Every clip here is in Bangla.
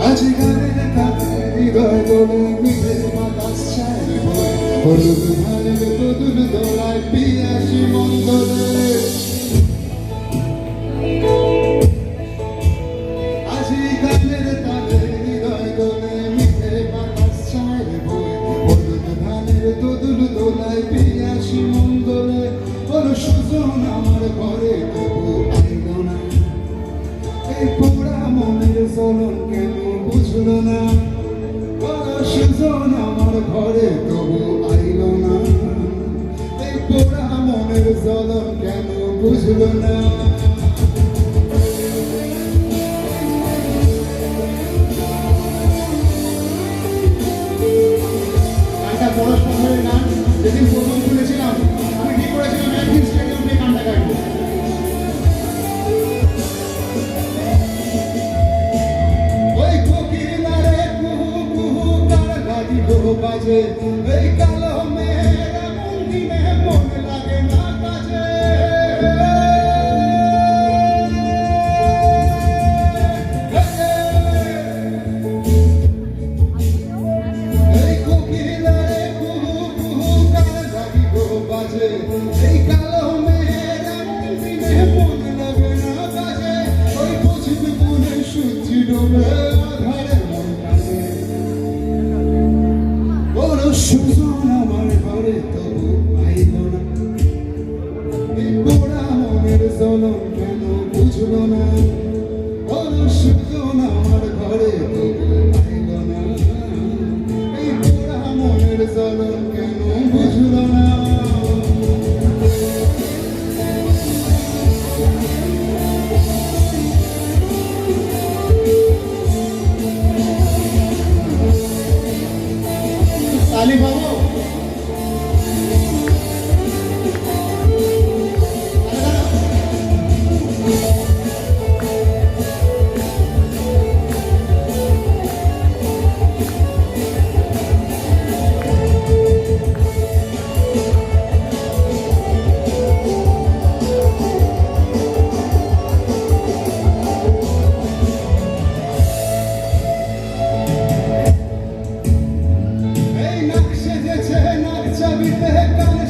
আজি গানের কাছে হৃদয় দোলে মিলে বাতাস চায় বই হলুদ ধানের বদুল দোলায় পিয়াসি মন্দলে আজি গানের কাছে হৃদয় দোলে মিলে বাতাস চায় বই হলুদ ধানের বদুল দোলায় পিয়াসি মন্দলে ওরে সুজন আমার ঘরে তবু আইল না এই পোড়া মনের জ্বলন কেন বুঝলো না সুজন আমার ঘরে তবু আইল না এই পোড়া মনের জ্বলন কেন বুঝলো না গানটা পড়াশোনা হয়ে গান যেদিন প্রথম শুনেছিলাম আমি ঠিক করেছিলাম একদিন স্টেডিয়াম নিয়ে গানটা গাইবো বাজে এই কালো মেয়ের এমন দিনে মন লাগে না কাজে এই কোকিলারে কুহু কুহু কার লাগিব বাজে এই কালো মেয়ের এমন দিনে মন লাগে না কাজে ওই বুঝবি মনে সূর্যি ডোবে আধারে মন কাজে সুজন আমার ঘরে তবু আইল না এই পোড়া মনের জ্বলন কেন বুঝলো না সুজন আমার ঘরে তবু আইল না এই পোড়া মনের জ্বলন কেন বুঝলো না তালি বাবু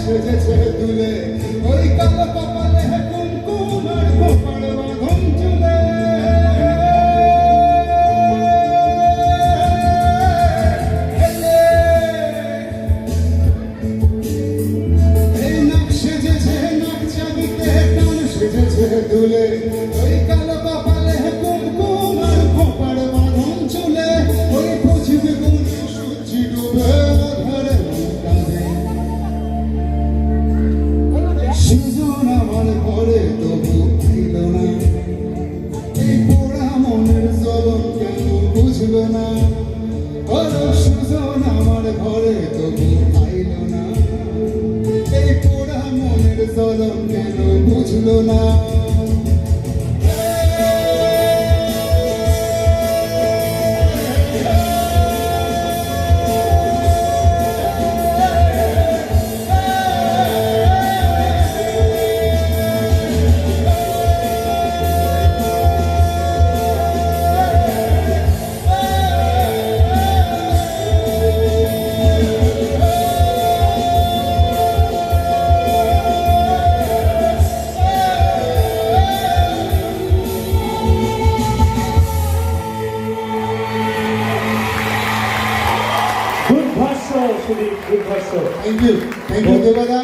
সেজেছে দুলে ওই কালো কপালে কুমকুম আর গোপাল বাঁধন চুলে এই নাক সেজেছে নাক চাবিতে কান সেজেছে দুলে ওই কালো কপালে কুমকুম আর গোপাল বাঁধন চুলে ওই বুঝবি গুণে সূর্যি ডুবে ধরে সুজন আমার ঘরে তবু আইল না এই পোড়া মনের জ্বলন কেন বুঝলো না সুজন আমার ঘরে তবু আইল না এই পোড়া মনের জ্বলন কেন বুঝলো না Good ভাষ্য, সুদীপ, good ভাষ্য। Thank you, দেবাদা।